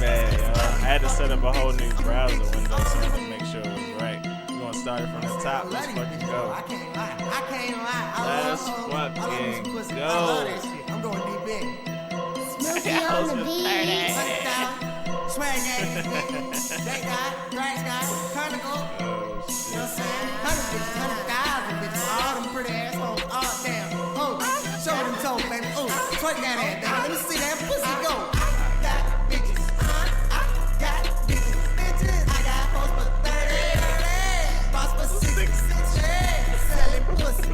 bad, yo. I had to set up a whole new browser window so I can make sure it was right. We're gonna start it from the top. Let's fucking go. I can't lie. Let's fucking go. I'm going deep in. How's the 30? Swag gang, DankGod, DankGod, KirbLaGoop. You know what I'm saying? 100,000 bitches, all them pretty assholes, all damn. Oh, show them toes, baby. Oh, twerk that ass, baby. Let me see that pussy go. I got bitches. I got hoes for 30. Boss for 60. Selling pussy.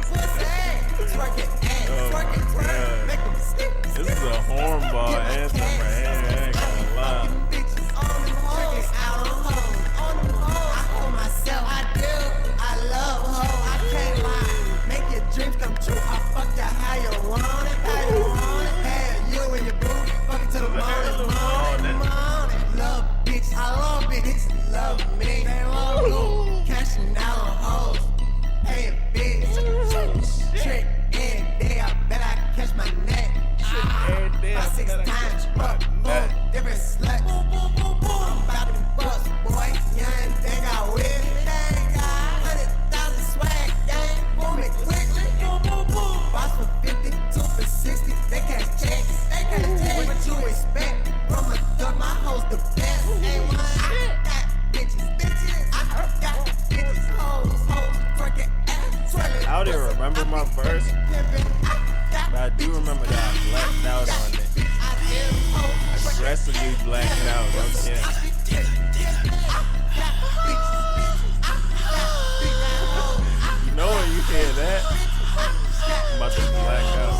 Twerk it, ass, twerk. Make them stick. This is a hornball anthem right here. I ain't gonna lie. Dreams come true. I fucked you how you want it. Had you and your boo, fuck it till the morning. Love bitch, I love bitch, love me. They love you, cashing out on hoes. Hey bitch, trick every day. I bet I catch my neck. 5-6 times, fuck, boom, different sluts. I'm about to bust, boy. Young, they got with it. 100,000 swag, gang, boom it quickly. Boss for 50, 2 for 60. They can't check. What you expect from a thug? My hoes the best. Ain't one. I got bitches. I got bitches. Hoes, twerking ass, twirling. I don't even remember my verse, but I do remember that I blacked out on it. Aggressively blacked out. Okay. You know when you hear that? I'm about to black out.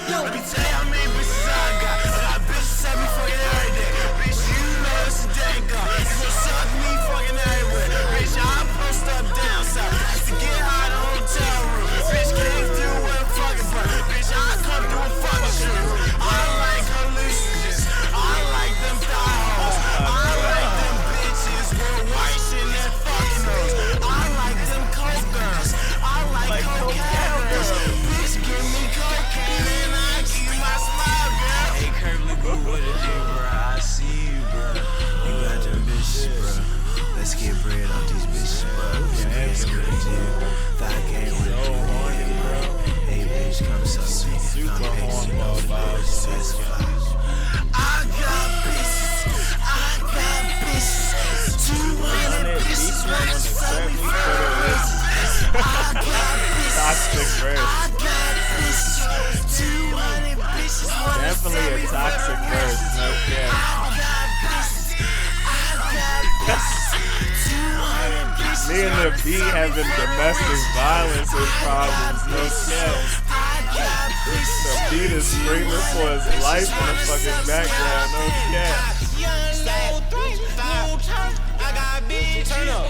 Let me tell you how many bitches I got. I got bitches at me fucking every day. Bitch, you know it's a DankGod. You gon' suck me fucking everywhere. Bitch, I post up down south. Just to get high in the hotel room. Bitch, came through with a fucking burn. Bitch, I come through with fucking shoes. I like hallucinogens. I like them thigh holes. I like them bitches with white shit in their fucking nose. I like them coke girls. I like cocaine girls. Bitch, give me cocaine and I keep my smile, girl. Hey, KirbLaGoop, what it do, bro? I see you, bro. You got them bitches, bro. Let's get bread off these bitches, bro. It's crazy. Thought game with you, bro. Hey, bitch, come suck me. Come bitch, you know, satisfy. I got bitches. 200 bitches wanna suck me first. I got bitches. Toxic verse. I got bitches. 200 bitches wanna Definitely a toxic verse. No cap. I got bitches. 200 bitches. Me and the B having domestic violence problems. No cap. The beat is screaming for his life in the fucking background. No cap. I got big turn up.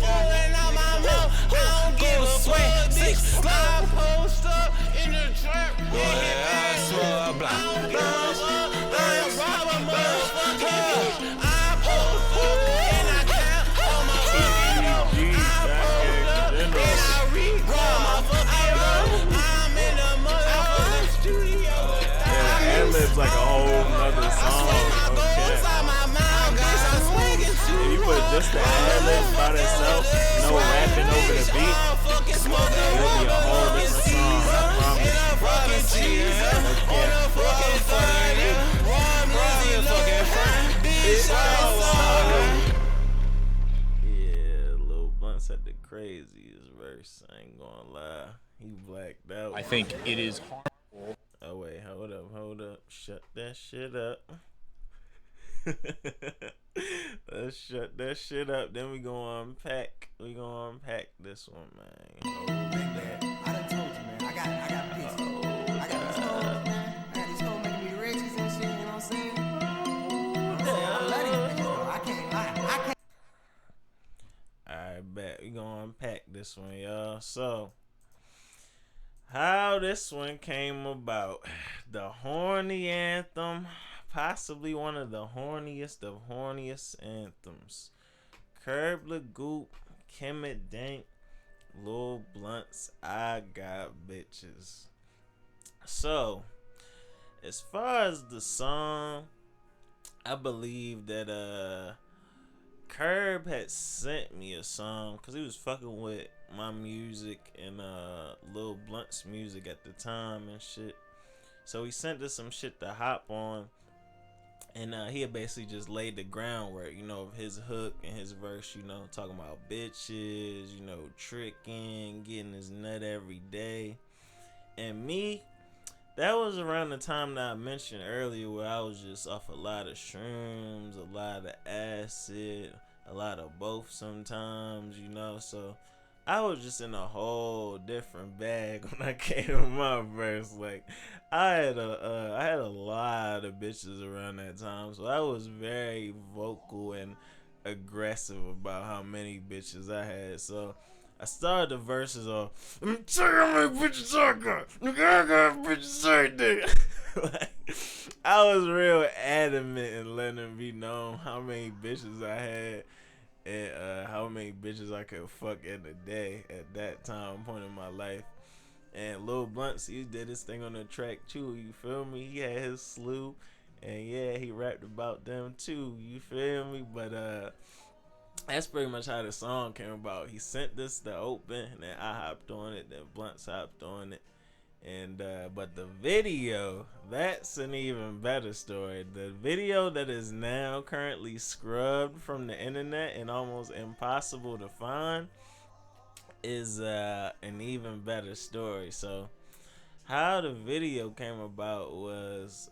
Falling out my mouth. I don't give a sweat. Big slide post up in the trap. Boy, I swear I'm blind. I don't give a fuck. I am Robert motherfucker. I post up and I count all my fucking notes. I post up and I re-roll my fucking roll. I'm in the motherfucking studio. Ad-lib's like a whole nother song. Okay. If you put just the ad-libs by themselves, no rapping over the beat, it'll be a whole different song. I promise. Yeah, Lil Blunt said the craziest verse. I ain't gonna lie. He blacked out. I think it is harmful. Oh wait, hold up. Shut that shit up. Let's shut that shit up. Then we gonna unpack. We gonna unpack this one, man. Oh, I done told you, man. I got bitches. I got these hoes, man. I got these hoes making me the richest and shit. You know what I'm saying? I love these bitches, though. I can't lie. Alright, bet. We gonna unpack this one, y'all. So, how this one came about. The horny anthem. Possibly one of the horniest of horniest anthems. KirbLaGoop, Kemet D, Lil Blunt's I Got Bitches. So, as far as the song, I believe that Curb had sent me a song because he was fucking with my music and Lil Blunt's music at the time and shit. So he sent us some shit to hop on, and he had basically just laid the groundwork, you know, of his hook and his verse, you know, talking about bitches, you know, tricking, getting his nut every day. And me, that was around the time that I mentioned earlier where I was just off a lot of shrooms, a lot of acid, a lot of both sometimes, you know. So I was just in a whole different bag when I came to my verse. Like I had a lot of bitches around that time, so I was very vocal and aggressive about how many bitches I had. So I started the verses off, let me tell you how many bitches I got. Nigga, I got bitches every day. Like, I was real adamant in letting it be known how many bitches I had and how many bitches I could fuck in a day at that time point in my life. And Lil Blunt, he did his thing on the track too, you feel me? He had his slew, and yeah, he rapped about them too, you feel me? But that's pretty much how the song came about. He sent this to open, and then I hopped on it, then Blunts hopped on it. And but the video, that's an even better story. The video that is now currently scrubbed from the internet and almost impossible to find is an even better story. So how the video came about was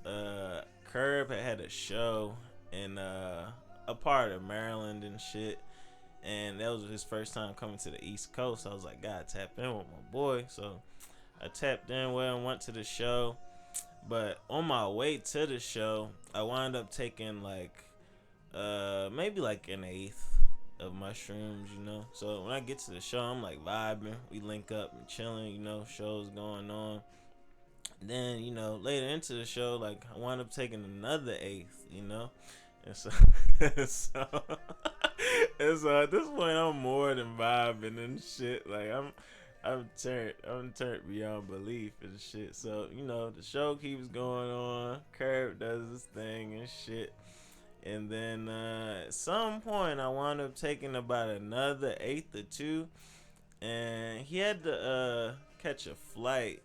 Curb had a show in a part of Maryland and shit, and that was his first time coming to the East Coast. I was like, gotta tap in with my boy. So I tapped in with him, went to the show. But on my way to the show, I wound up taking like maybe like an eighth of mushrooms, you know. So when I get to the show, I'm like vibing. We link up and chilling, you know, shows going on. Then, you know, later into the show, like I wound up taking another eighth, you know. And so, so at this point, I'm more than vibing and shit. Like I'm turned beyond belief and shit. So, you know, the show keeps going on. Curb does his thing and shit. And then at some point, I wound up taking about another eighth or two. And he had to catch a flight.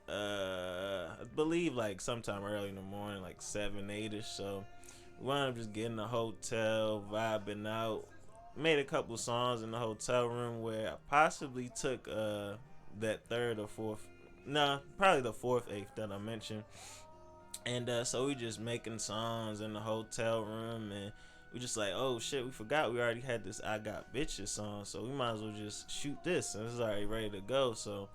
I believe like sometime early in the morning, like 7, 8ish. So we wound up just getting a hotel, vibing out. Made a couple songs in the hotel room where I possibly took that third or fourth, probably the fourth eighth that I mentioned. And so we just making songs in the hotel room, and we just like, oh shit, we forgot we already had this I Got Bitches song, so we might as well just shoot this, and it's already ready to go. So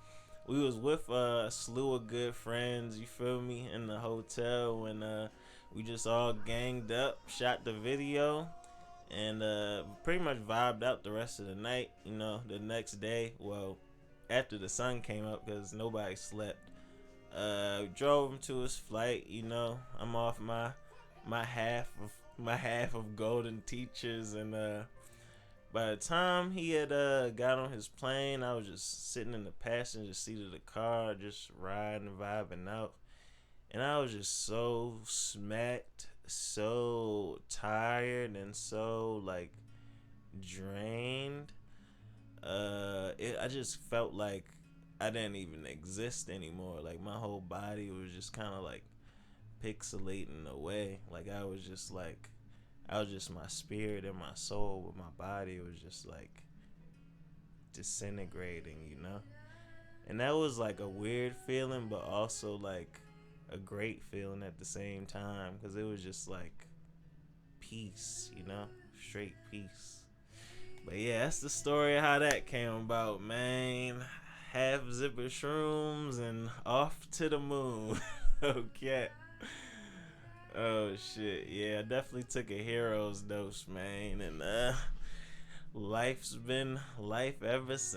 we was with a slew of good friends, you feel me, in the hotel, and we just all ganged up, shot the video, and pretty much vibed out the rest of the night. You know, the next day, well, after the sun came up, because nobody slept, drove him to his flight. You know, I'm off my half of golden teachers, and by the time he had got on his plane, I was just sitting in the passenger seat of the car, just riding, vibing out, and I was just so smacked, so tired, and so like drained. I just felt like I didn't even exist anymore. Like my whole body was just kind of like pixelating away. Like I was just my spirit and my soul, but my body was just like disintegrating, you know. And that was like a weird feeling, but also like a great feeling at the same time, because it was just like peace, you know, straight peace. But yeah, that's the story of how that came about, man. Half zipper shrooms and off to the moon. Okay. Oh shit, yeah, I definitely took a hero's dose, man, and life's been life ever since.